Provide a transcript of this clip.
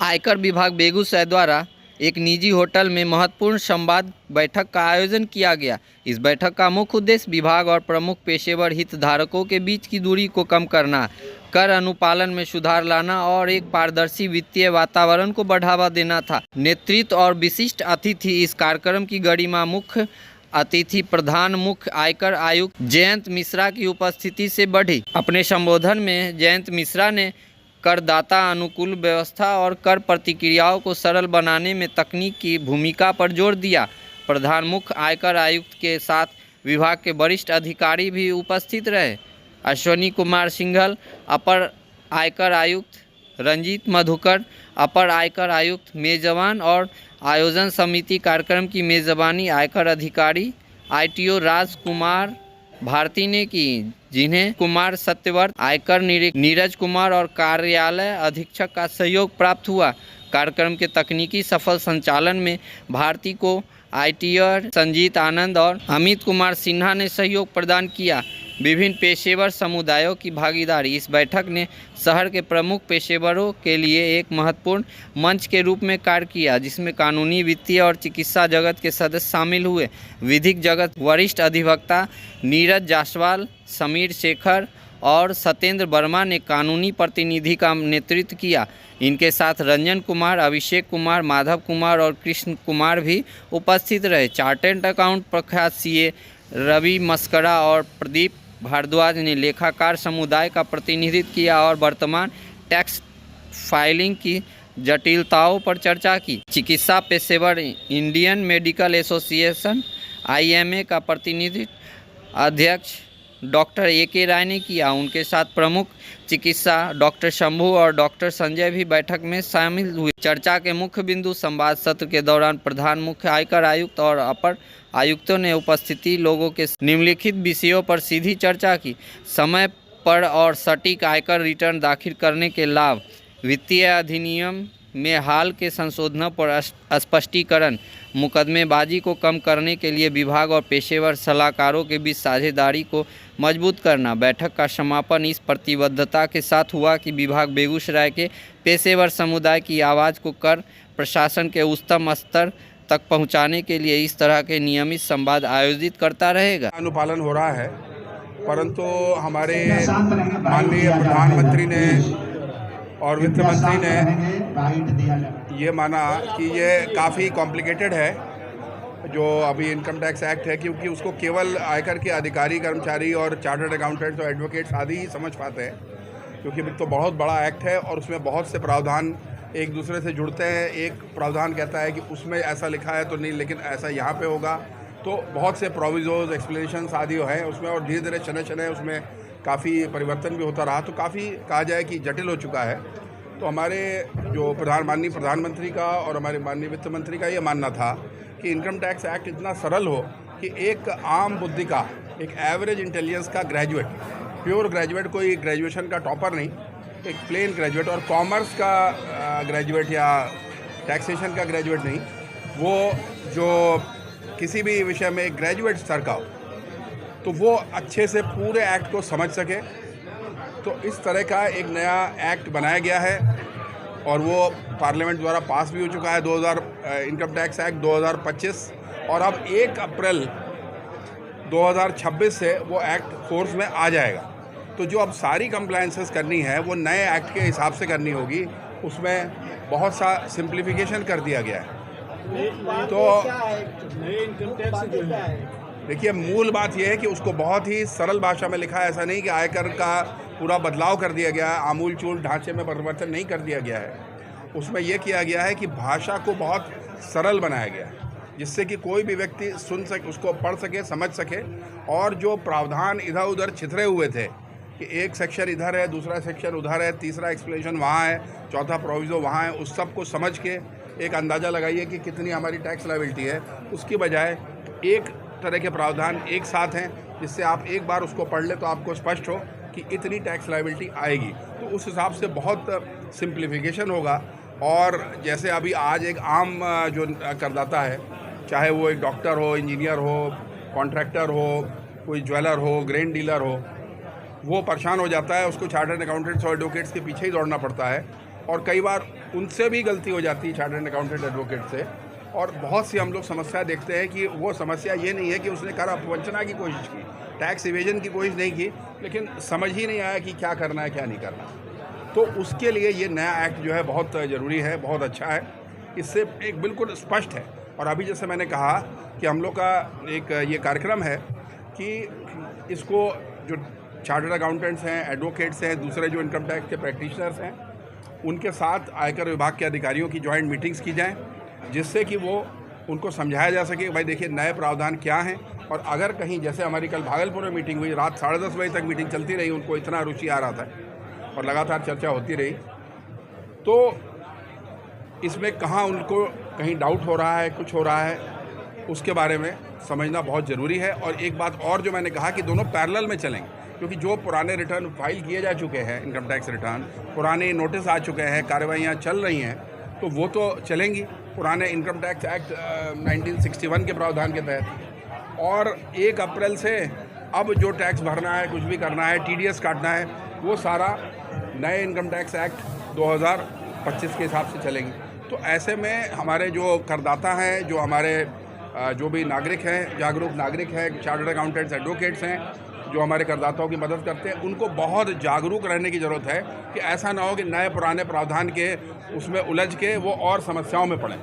आयकर विभाग बेगूसराय द्वारा एक निजी होटल में महत्वपूर्ण संवाद बैठक का आयोजन किया गया। इस बैठक का मुख्य उद्देश्य विभाग और प्रमुख पेशेवर हितधारकों के बीच की दूरी को कम करना, कर अनुपालन में सुधार लाना और एक पारदर्शी वित्तीय वातावरण को बढ़ावा देना था। नेतृत्व और विशिष्ट अतिथि इस कार्यक्रम की गरिमा मुख्य अतिथि प्रधान मुख्य आयकर आयुक्त जयंत मिश्रा की उपस्थिति से बढ़ी। अपने संबोधन में जयंत मिश्रा ने करदाता अनुकूल व्यवस्था और कर प्रतिक्रियाओं को सरल बनाने में तकनीक की भूमिका पर जोर दिया। प्रधान मुख्य आयकर आयुक्त के साथ विभाग के वरिष्ठ अधिकारी भी उपस्थित रहे। अश्वनी कुमार सिंघल, अपर आयकर आयुक्त, रंजीत मधुकर, अपर आयकर आयुक्त मेजबान और आयोजन समिति कार्यक्रम की मेजबानी आयकर अधिकारी ITO राजकुमार भारती ने की, जिन्हें कुमार सत्यवर्त, आयकर नीरज कुमार और कार्यालय अधीक्षक का सहयोग प्राप्त हुआ। कार्यक्रम के तकनीकी सफल संचालन में भारती को ITO संजीत आनंद और अमित कुमार सिन्हा ने सहयोग प्रदान किया। विभिन्न पेशेवर समुदायों की भागीदारी इस बैठक ने शहर के प्रमुख पेशेवरों के लिए एक महत्वपूर्ण मंच के रूप में कार्य किया, जिसमें कानूनी, वित्तीय और चिकित्सा जगत के सदस्य शामिल हुए। विधिक जगत वरिष्ठ अधिवक्ता नीरज जायसवाल, समीर शेखर और सत्येंद्र वर्मा ने कानूनी प्रतिनिधि का नेतृत्व किया। इनके साथ रंजन कुमार, अभिषेक कुमार, माधव कुमार और कृष्ण कुमार भी उपस्थित रहे। चार्टर्ड अकाउंट प्रख्यात CA रवि मस्करा और प्रदीप भारद्वाज ने लेखाकार समुदाय का प्रतिनिधित्व किया और वर्तमान टैक्स फाइलिंग की जटिलताओं पर चर्चा की। चिकित्सा पेशेवर इंडियन मेडिकल एसोसिएशन IMA का प्रतिनिधित्व अध्यक्ष डॉक्टर AK राय ने किया। उनके साथ प्रमुख चिकित्सा डॉक्टर शंभू और डॉक्टर संजय भी बैठक में शामिल हुए। चर्चा के मुख्य बिंदु संवाद सत्र के दौरान प्रधान मुख्य आयकर आयुक्त और अपर आयुक्तों ने उपस्थिति लोगों के निम्नलिखित विषयों पर सीधी चर्चा की। समय पर और सटीक आयकर रिटर्न दाखिल करने के लाभ, वित्तीय अधिनियम में हाल के संशोधनों पर स्पष्टीकरण, मुकदमेबाजी को कम करने के लिए विभाग और पेशेवर सलाहकारों के बीच साझेदारी को मजबूत करना। बैठक का समापन इस प्रतिबद्धता के साथ हुआ कि विभाग बेगूसराय के पेशेवर समुदाय की आवाज़ को कर प्रशासन के उच्चतम स्तर तक पहुंचाने के लिए इस तरह के नियमित संवाद आयोजित करता रहेगा। अनुपालन हो रहा है, परंतु हमारे माननीय प्रधानमंत्री ने और वित्त मंत्री ने ये माना कि ये काफ़ी कॉम्प्लिकेटेड है जो अभी इनकम टैक्स एक्ट है, क्योंकि उसको केवल आयकर के अधिकारी, कर्मचारी और चार्टर्ड अकाउंटेंट्स और एडवोकेट्स आदि ही समझ पाते हैं, क्योंकि तो बहुत बड़ा एक्ट है और उसमें बहुत से प्रावधान एक दूसरे से जुड़ते हैं। एक प्रावधान कहता है कि उसमें ऐसा लिखा है तो नहीं, लेकिन ऐसा यहाँ पे होगा, तो बहुत से प्रोविजोज, एक्सप्लेनेशंस आदि हैं उसमें, और धीरे धीरे शनय उसमें काफ़ी परिवर्तन भी होता रहा, तो काफ़ी कहा जाए कि जटिल हो चुका है। तो हमारे जो माननीय प्रधानमंत्री का और हमारे माननीय वित्त मंत्री का ये मानना था कि इनकम टैक्स एक्ट इतना सरल हो कि एक आम बुद्धि का, एक एवरेज इंटेलिजेंस का ग्रेजुएट, प्योर ग्रेजुएट, कोई ग्रेजुएशन का टॉपर नहीं, एक प्लेन ग्रेजुएट और कॉमर्स का ग्रेजुएट या टैक्सेशन का ग्रेजुएट नहीं, वो जो किसी भी विषय में एक ग्रेजुएट स्तर का हो, तो वो अच्छे से पूरे एक्ट को समझ सके। तो इस तरह का एक नया एक्ट बनाया गया है और वो पार्लियामेंट द्वारा पास भी हो चुका है, इनकम टैक्स एक्ट 2025, और अब 1 अप्रैल 2026 से वो एक्ट फोर्स में आ जाएगा। तो जो अब सारी कंप्लायंसेस करनी है वो नए एक्ट के हिसाब से करनी होगी, उसमें बहुत सा सिंप्लीफिकेशन कर दिया गया है। तो देखिए, मूल बात यह है कि उसको बहुत ही सरल भाषा में लिखा है। ऐसा नहीं कि आयकर का पूरा बदलाव कर दिया गया है, आमूल चूल ढांचे में परिवर्तन नहीं कर दिया गया है। उसमें यह किया गया है कि भाषा को बहुत सरल बनाया गया है, जिससे कि कोई भी व्यक्ति सुन सके, उसको पढ़ सके, समझ सके, और जो प्रावधान इधर उधर छितरे हुए थे कि एक सेक्शन इधर है, दूसरा सेक्शन उधर है, तीसरा एक्सप्लेनेशन वहाँ है, चौथा प्रोविजो वहाँ है, उस सब को समझ के एक अंदाज़ा लगाइए कि कितनी हमारी टैक्स लायबिलिटी है। उसकी बजाय एक तरह के प्रावधान एक साथ हैं, जिससे आप एक बार उसको पढ़ ले तो आपको स्पष्ट हो कि इतनी टैक्स लायबिलिटी आएगी। तो उस हिसाब से बहुत सिंप्लीफिकेशन होगा। और जैसे अभी आज एक आम जो करदाता है, चाहे वो एक डॉक्टर हो, इंजीनियर हो, कॉन्ट्रैक्टर हो, कोई ज्वेलर हो, ग्रेन डीलर हो, वो परेशान हो जाता है, उसको चार्टर्ड अकाउंटेंट्स और एडवोकेट्स के पीछे ही दौड़ना पड़ता है, और कई बार उनसे भी गलती हो जाती है चार्टर्ड अकाउंटेंट एडवोकेट से। और बहुत सी हम लोग समस्या देखते हैं कि वो समस्या ये नहीं है कि उसने कर अपवंचना की कोशिश की, टैक्स इवेजन की कोशिश नहीं की, लेकिन समझ ही नहीं आया कि क्या करना है क्या नहीं करना। तो उसके लिए ये नया एक्ट जो है बहुत ज़रूरी है, बहुत अच्छा है। इससे एक बिल्कुल स्पष्ट है। और अभी जैसे मैंने कहा कि हम लोग का एक ये कार्यक्रम है कि इसको जो चार्टर्ड अकाउंटेंट्स हैं, एडवोकेट्स हैं, दूसरे जो इनकम टैक्स के प्रैक्टिशनर्स हैं, उनके साथ आयकर विभाग के अधिकारियों की जॉइंट मीटिंग्स की जाएँ, जिससे कि वो उनको समझाया जा सके कि भाई देखिए नए प्रावधान क्या हैं। और अगर कहीं जैसे हमारी कल भागलपुर में मीटिंग हुई, रात 10:30 बजे तक मीटिंग चलती रही, उनको इतना रुचि आ रहा था और लगातार चर्चा होती रही, तो इसमें कहाँ उनको कहीं डाउट हो रहा है, कुछ हो रहा है, उसके बारे में समझना बहुत ज़रूरी है। और एक बात और जो मैंने कहा कि दोनों पैरेलल में चलेंगे, क्योंकि जो पुराने रिटर्न फाइल किए जा चुके हैं, इनकम टैक्स रिटर्न पुराने नोटिस आ चुके हैं, कार्रवाइयाँ चल रही हैं, तो वो तो चलेंगी पुराने इनकम टैक्स एक्ट 1961 के प्रावधान के तहत। और 1 अप्रैल से अब जो टैक्स भरना है, कुछ भी करना है, TDS काटना है, वो सारा नए इनकम टैक्स एक्ट 2025 के हिसाब से चलेंगी। तो ऐसे में हमारे जो करदाता हैं, जो हमारे जो भी नागरिक हैं, जागरूक नागरिक हैं, चार्टर्ड अकाउंटेंट्स, एडवोकेट्स हैं, जो हमारे करदाताओं की मदद करते हैं, उनको बहुत जागरूक रहने की ज़रूरत है कि ऐसा ना हो कि नए पुराने प्रावधान के उसमें उलझ के वो और समस्याओं में पड़ें।